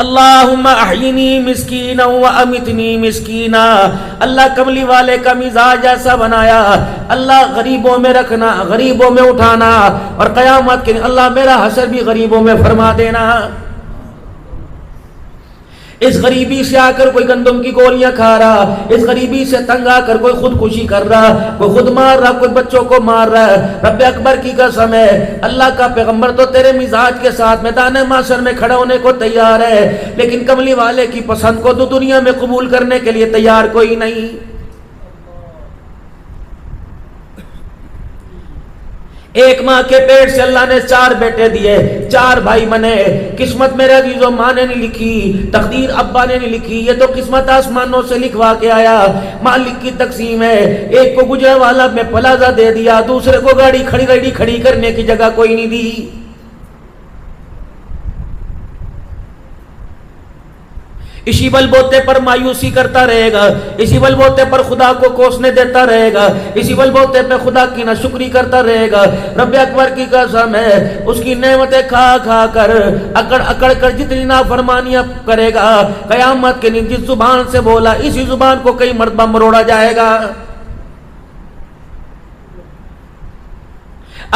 اللہم احینی مسکینا و امیتنی مسکینا. اللہ کملی والے کا مزاج ایسا بنایا، اللہ غریبوں میں رکھنا، غریبوں میں اٹھانا، اور قیامت کے اللہ میرا حشر بھی غریبوں میں فرما دینا. اس غریبی سے آ کر کوئی گندم کی گولیاں کھا رہا، اس غریبی سے تنگ آ کر کوئی خودکشی کر رہا، کوئی خود مار رہا، کوئی بچوں کو مار رہا ہے. رب اکبر کی قسم ہے، اللہ کا پیغمبر تو تیرے مزاج کے ساتھ میدان محشر میں کھڑا ہونے کو تیار ہے، لیکن کملی والے کی پسند کو تو دنیا میں قبول کرنے کے لیے تیار کوئی نہیں. ایک ماں کے پیٹ سے اللہ نے 4 بیٹے دیے، 4 بھائی بنے. قسمت میرے عزیزو ماں نے نہیں لکھی، تقدیر ابا نے نہیں لکھی، یہ تو قسمت آسمانوں سے لکھوا کے آیا. مالک کی تقسیم ہے. ایک کو گجرے والا میں پلازہ دے دیا، دوسرے کو گاڑی کھڑی کرنے کی جگہ کوئی نہیں دی. اسی بل بوتے پر مایوسی کرتا رہے گا، اسی بل بوتے پر خدا کو کوسنے دیتا رہے گا، اسی بل بوتے پہ خدا کی ناشکری کرتا رہے گا. رب اکبر کی قسم ہے، اس کی نعمتیں کھا کھا کر اکڑ کر جتنی نافرمانیاں کرے گا، قیامت کے دن جس زبان سے بولا اسی زبان کو کئی مرتبہ مروڑا جائے گا.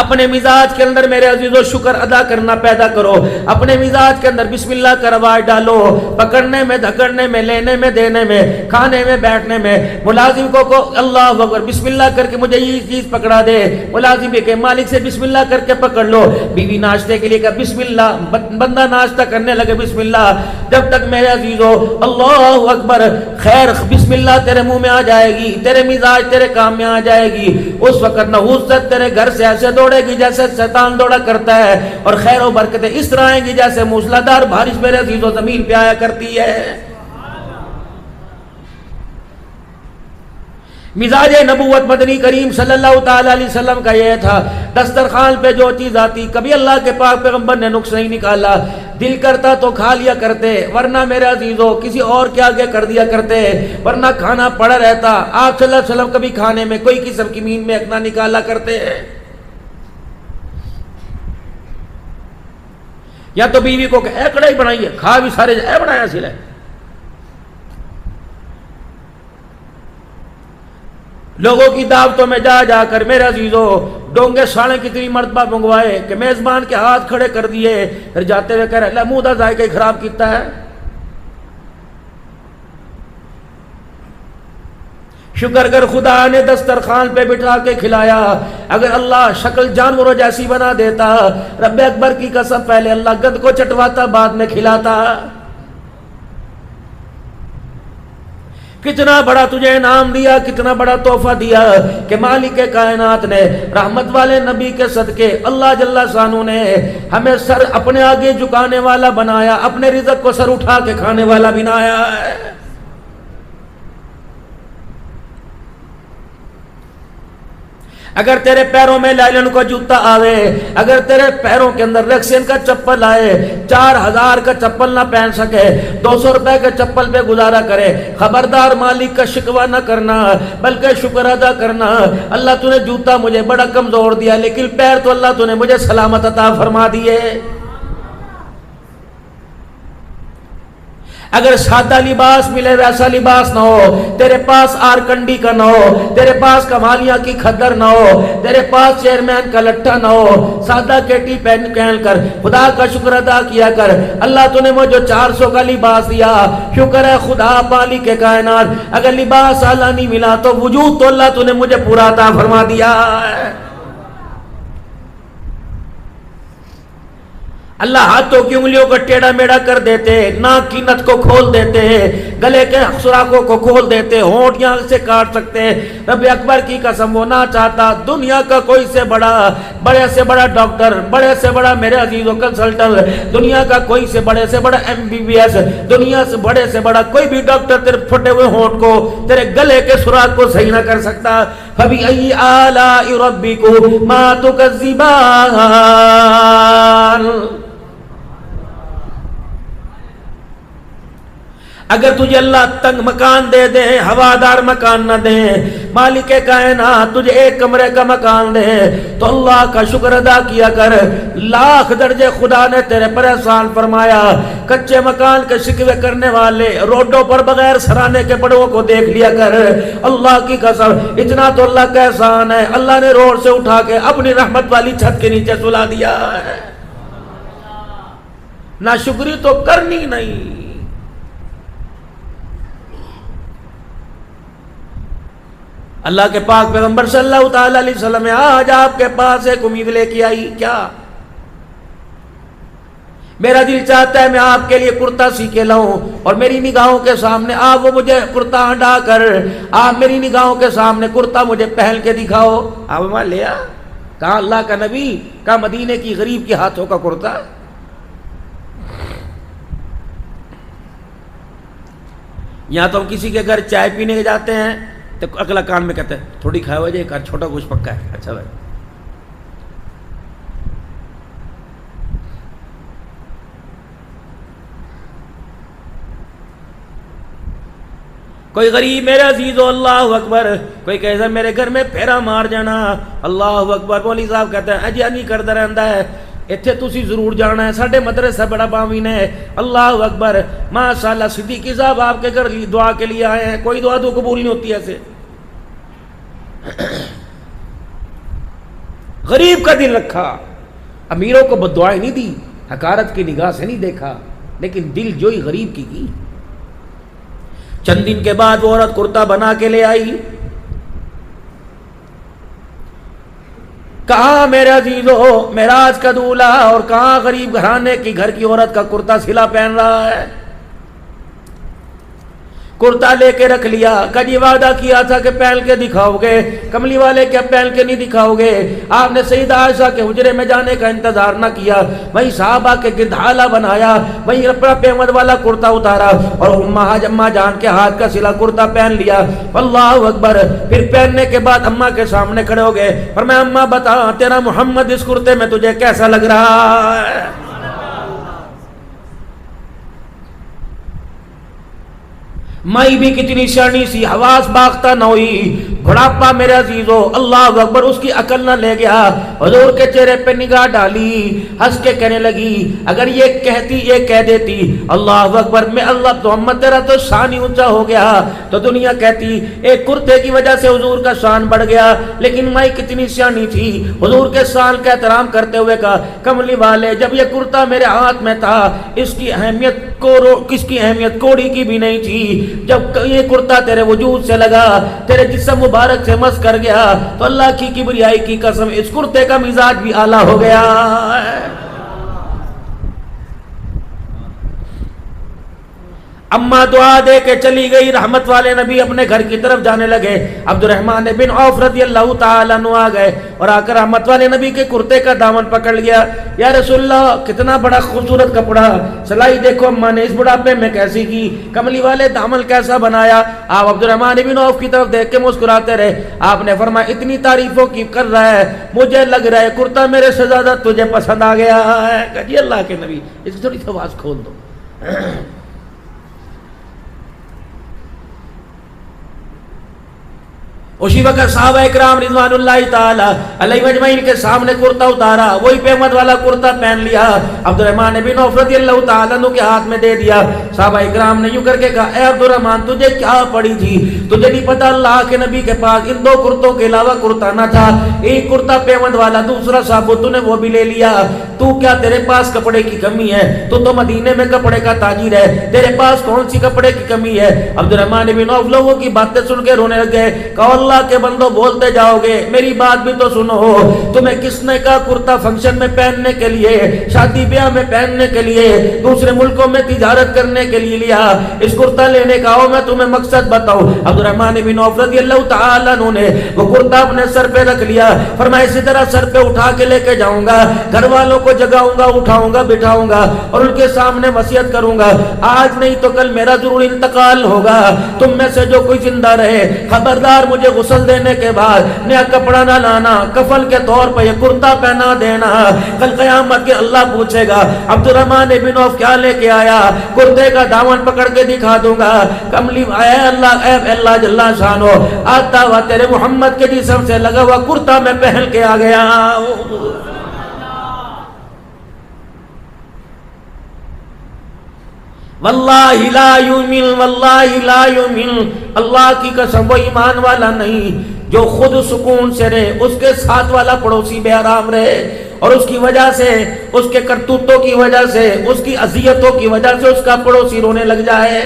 اپنے مزاج کے اندر میرے عزیزو شکر ادا کرنا پیدا کرو. اپنے مزاج کے اندر بسم اللہ کا رواج ڈالو. پکڑنے میں، دھکڑنے میں، لینے میں، دینے میں، کھانے میں، بیٹھنے میں. ملازم کو اللہ اکبر بسم اللہ کر کے مجھے یہ چیز پکڑا دے، ملازم کے مالک سے بسم اللہ کر کے پکڑ لو. بیوی ناشتے کے لیے کہ بسم اللہ، بندہ ناشتہ کرنے لگے بسم اللہ. جب تک میرے عزیزو اللہ اکبر خیر بسم اللہ تیرے منہ میں آ جائے گی، تیرے مزاج تیرے کام میں آ جائے گی، اس وقت نحوست تیرے گھر سے ایسے دوڑے گی جیسے شیطان دوڑا کرتا ہے، اور خیر و برکتیں اس طرح آئیں گی جیسے موسلادھار بارش میرے عزیزو زمین پہ آیا کرتی ہے. مزاج نبوت مدنی کریم صلی اللہ تعالی علیہ وسلم کا یہ تھا، دسترخوان پہ جو چیز آتی کبھی اللہ کے پاک پیغمبر نے نقص نہیں نکالا. دل کرتا تو کھا لیا کرتے، ورنہ میرے عزیزو کسی اور کے آگے کر دیا کرتے، ورنہ کھانا پڑا رہتا. آپ صلی اللہ علیہ وسلم کبھی کھانے میں کوئی قسم کی مین میں نہ نکالا کرتے. یا تو بیوی کو کہ اے کڑھائی بنائیے، کھا بھی سارے اے بنایا سلے. لوگوں کی دعوتوں میں جا جا کر میرے عزیزو ڈونگے ساڑھیں کتنی مرتبہ منگوائے کہ میزبان کے ہاتھ کھڑے کر دیے، پھر جاتے ہوئے کہہ رہے اللہ منہ دا ذائقہ ہی خراب کیتا ہے. شکر کر خدا نے دسترخوان پہ بٹھا کے کھلایا. اگر اللہ شکل جانوروں جیسی بنا دیتا، رب اکبر کی قسم پہلے اللہ گند کو چٹواتا بعد میں کھلاتا. کتنا بڑا تجھے انعام دیا، کتنا بڑا تحفہ دیا کہ مالک کائنات نے رحمت والے نبی کے صدقے اللہ جل شانہ نے ہمیں سر اپنے آگے جھکانے والا بنایا، اپنے رزق کو سر اٹھا کے کھانے والا بنایا ہے. اگر تیرے پیروں میں لائلن کا جوتا آوے، اگر تیرے پیروں کے اندر ریکسین کا چپل آئے، 4000 کا چپل نہ پہن سکے، 200 روپے کے چپل پہ گزارا کرے، خبردار مالک کا شکوہ نہ کرنا بلکہ شکر ادا کرنا. اللہ تو نے جوتا مجھے بڑا کمزور دیا، لیکن پیر تو اللہ تو نے مجھے سلامت عطا فرما دیے. اگر سادہ لباس ملے ویسا لباس نہ ہو، تیرے پاس آرکنڈی کا نہ ہو، تیرے پاس کمالیاں کی کھدر نہ ہو، تیرے پاس چیئرمین کا لٹھا نہ ہو، سادہ کیٹی پہن کر خدا کا شکر ادا کیا کر. اللہ تو نے مجھے 400 کا لباس دیا، شکر ہے خدا مالک کے کائنات. اگر لباس اعلیٰ نہیں ملا تو وجود تو اللہ تو نے مجھے پورا عطا فرما دیا. اللہ ہاتھوں کی انگلیوں کو ٹیڑھا میڑھا کر دیتے، ناک کی نت کو کھول دیتے، گلے کے سوراخوں کو کھول دیتے، ہونٹ یہاں سے کاٹ سکتے. رب اکبر کی قسم وہ نہ چاہتا دنیا کا کوئی سے بڑے سے بڑا ڈاکٹر، بڑے سے بڑا میرے عزیز و کنسلٹنٹ، دنیا کا کوئی سے بڑا MBBS، دنیا سے بڑے سے بڑا کوئی بھی ڈاکٹر تیرے پھٹے ہوئے ہونٹ کو، تیرے گلے کے سوراخ کو صحیح نہ کر سکتا. فَبِأَيِّ آلَاءِ رَبِّكُمَا تُكَذِّبَانِ. اگر تجھے اللہ تنگ مکان دے دے، ہوادار مکان نہ دے، مالک کائنات تجھے ایک کمرے کا مکان دے، تو اللہ کا شکر ادا کیا کر۔ لاکھ درجے خدا نے تیرے پر احسان فرمایا۔ کچے مکان کے شکوے کرنے والے روڈوں پر بغیر سرانے کے بڑوں کو دیکھ لیا کر۔ اللہ کی قسم اتنا تو اللہ کا احسان ہے، اللہ نے روڈ سے اٹھا کے اپنی رحمت والی چھت کے نیچے سلا دیا ہے۔ ناشکری تو کرنی نہیں۔ اللہ کے پاک پیغمبر صلی اللہ تعالی علیہ وسلم نے آج آپ کے پاس ایک امید لے کے آئی، کیا؟ میرا دل چاہتا ہے میں آپ کے لیے کرتا سی کے لاؤں، اور میری نگاہوں کے سامنے آپ وہ مجھے کرتا ہٹا کر آپ میری نگاہوں کے سامنے کرتا مجھے پہن کے دکھاؤ۔ آپ وہاں لیا، کہاں اللہ کا نبی، کہاں مدینے کی غریب کے ہاتھوں کا کرتا۔ یہاں تو ہم کسی کے گھر چائے پینے جاتے ہیں تو اگلا کان میں کہتے ہیں تھوڑی کھائے ہو جائے، چھوٹا کچھ پکا ہے، اچھا بھائی۔ کوئی غریب میرے عزیزو اللہ اکبر، کوئی کہتا میرے گھر میں پھیرا مار جانا، اللہ اکبر۔ مولوی صاحب کہتے ہیں اجی نہیں کرتا رہتا ہے، اتھے تسی ضرور جانا ہے، ساڈے مدرسہ بڑا باوین ہے، اللہ اکبر ماشاءاللہ۔ صدیقی صاحب آپ کے گھر دعا کے لیے آئے ہیں، کوئی دعا تو قبول نہیں ہوتی ایسے۔ غریب کا دل رکھا، امیروں کو بددعائیں نہیں دی، حقارت کی نگاہ سے نہیں دیکھا، لیکن دل جوئی غریب کی۔ چند دن کے بعد وہ عورت کرتا بنا کے لے آئی، کہاں میرے عزیزو معراج کا دولہا اور کہاں غریب گھرانے کی گھر کی عورت کا کرتا سلا پہن رہا ہے۔ کرتا لے کے رکھ لیا، کبھی وعدہ کیا تھا کہ پہن کے دکھاؤ گے، کملی والے کیا پہن کے نہیں دکھاؤ گے؟ آپ نے سیدہ عائشہ کے حجرے میں جانے کا انتظار نہ کیا، وہیں صحابہ کے گدھالا بنایا، وہیں اپنا پیمد والا کرتا اتارا اور اماں جان کے ہاتھ کا سلا کرتا پہن لیا، اللہ اکبر۔ پھر پہننے کے بعد اماں کے سامنے کھڑے ہو گئے، فرمایا اماں بتا تیرا محمد اس کرتے میں تجھے کیسا لگ رہا ہے؟ مائی بھی کتنی شرنی سی، حواس باختہ نہ ہوئی، بڑھاپا میرے عزیزو اللہ اکبر اس کی عقل نہ لے گیا۔ حضور کے چہرے پہ نگاہ ڈالی، ہنس کے کہنے لگی اگر یہ کہتی یہ کہہ دیتی اللہ اکبر میں اللہ محمد تیرا تو شان ہی اونچا ہو گیا، تو دنیا کہتی ایک کرتے کی وجہ سے حضور کا شان بڑھ گیا۔ لیکن مائی کتنی شانی تھی، حضور کے شان کا احترام کرتے ہوئے کہا کملی والے جب یہ کرتا میرے ہاتھ میں تھا اس کی اہمیت کوڑی کی بھی نہیں تھی، جب یہ کرتا تیرے وجود سے لگا، تیرے جسم مبارک سے مس کر گیا، تو اللہ کی کبریائی کی قسم اس کرتے کا مزاج بھی اعلیٰ ہو گیا۔ اماں دعا دے کے چلی گئی، رحمت والے نبی اپنے گھر کی طرف جانے لگے۔ عبد الرحمن بن عوف رضی اللہ تعالیٰ عنہ آ گئے اور آ کر رحمت والے نبی کے کرتے کا دامن پکڑ لیا، یا رسول اللہ کتنا بڑا خوبصورت کپڑا، سلائی دیکھو اماں نے اس بڑھاپے میں کیسی کی، کملی والے دامن کیسا بنایا۔ آپ عبد الرحمن بن عوف کی طرف دیکھ کے مسکراتے رہے۔ آپ نے فرمایا اتنی تعریفوں کی کر رہا ہے، مجھے لگ رہا ہے کرتا میرے سے زیادہ تجھے پسند آ گیا ہے۔ جی اللہ کے نبی اس کی تھوڑی سی آواز کھول دو۔ اسی وقت صحابہ اکرام رضوان اللہ تعالی علیہ مجمعین کے سامنے کرتا اتارا، وہی پیمد والا کرتا پہن لیا، عبد الرحمن بن عوف رضی اللہ تعالیٰ عنہ کے ہاتھ میں دے دیا۔ صحابہ اکرام نے یوں کر کے کہا اے عبد الرحمن تجھے کیا پڑی تھی، تجھے نہیں پتا اللہ کے نبی کے پاس ان دو کرتوں کے علاوہ کرتا نہ تھا، ایک کرتا پیمد والا دوسرا صاحب تو نے وہ بھی لے لیا، تو کیا تیرے پاس کپڑے کی کمی ہے؟ تو مدینے میں کپڑے کا تاجر ہے، تیرے پاس کون سی کپڑے کی کمی ہے؟ عبد الرحمن بن عوف لوگوں کی باتیں سن کے رونے لگ گئے، کہا اللہ کے بندوں بولتے جاؤ گے، میری بات بھی تو سنو، تمہیں کس نے کہا کرتا فنکشن میں پہننے کے لیے، شادی بیاہ میں پہننے کے لیے، دوسرے ملکوں میں تجارت کرنے کے لیے لیا؟ اس کرتا لینے کا آؤ میں تمہیں مقصد بتاؤں۔ عبد الرحمن بن عوف رضی اللہ تعالیٰ عنہ نے وہ کرتا اپنے سر پہ رکھ لیا، فرمایا اسی طرح سر پہ اٹھا کے لے کے جاؤں گا، گھر والوں کو جگاؤں گا، اٹھاؤں گا، بٹھاؤں گا اور ان کے سامنے وصیت کروں گا، آج نہیں تو کل میرا ضرور انتقال ہوگا، تم میں سے جو کوئی زندہ رہے خبردار مجھے غسل دینے کے بعد نیا کپڑا نہ لانا، کفن کے طور پر یہ کرتا پہنا دینا. کل قیامت کے اللہ پوچھے گا عبد الرحمن بن عوف کیا لے کے آیا؟ کرتے کا دامن پکڑ کے دکھا دوں گا. کملی اے اللہ جل شانو، آتا ہوا تیرے محمد کے جسم سے لگا ہوا کرتا میں پہن کے آ گیا. واللہ لا یؤمن، واللہ لا یؤمن، اللہ کی قسم وہ ایمان والا نہیں جو خود سکون سے رہے، اس کے ساتھ والا پڑوسی بے آرام رہے، اور اس کی وجہ سے، اس کے کرتوتوں کی وجہ سے، اس کی اذیتوں کی وجہ سے اس کا پڑوسی رونے لگ جائے.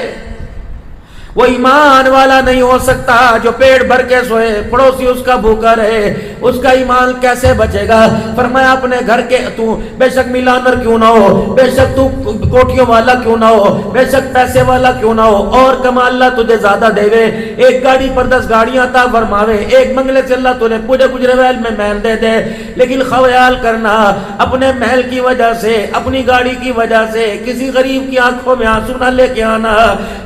وہ ایمان والا نہیں ہو سکتا جو پیٹ بھر کے سوئے، پڑوسی اس کا بھوکا رہے. اس کا ایمان کیسے بچے گا؟ فرمایا اپنے گھر کے تو بے شک ملانر کیوں نہ ہو، بے شک تو کوٹیوں والا کیوں نہ ہو، بے شک پیسے والا کیوں نہ ہو، اور کما اللہ تجھے زیادہ دے وے، ایک گاڑی پر 10 گاڑیاں عطا فرماوے، ایک بنگلے سے اللہ تجھے پورے گجرے ویل میں محل دے دے، لیکن خیال کرنا اپنے محل کی وجہ سے، اپنی گاڑی کی وجہ سے کسی غریب کی آنکھوں میں آنسو نہ لے کے آنا.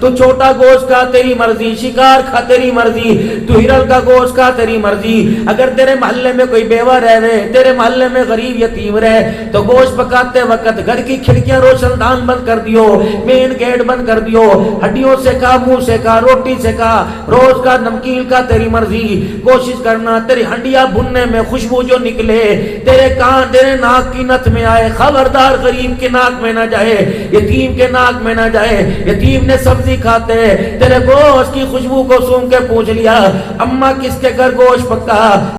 تو چھوٹا گوشت کا تیری مرضی، شکار کھا تیری مرضی، تو ہرن کا گوشت کھا تیری مرضی. اگر تیرے محلے میں کوئی بیوہ رہے، تیرے محلے میں غریب یتیم رہے، تو گوشت پکاتے وقت گھر کی کھڑکیاں روشن دان بند کر دیو، مین گیٹ بند کر دیو، ہڈیوں سے کھا، منہ سے کھا، روٹی سے کھا، روز کا نمکین کا تیری مرضی. کوشش کرنا تیری ہڈیاں بھننے میں خوشبو جو نکلے تیرے کان، تیرے ناک کی نت میں آئے، خبردار غریب کے ناک میں نہ جائے، یتیم کے ناک میں نہ جائے. یتیم نے سبزی کھاتے تیرے گوشت کی خوشبو کو سونگ کے پوچھ لیا اماں کس کے گھر گوشت پکا؟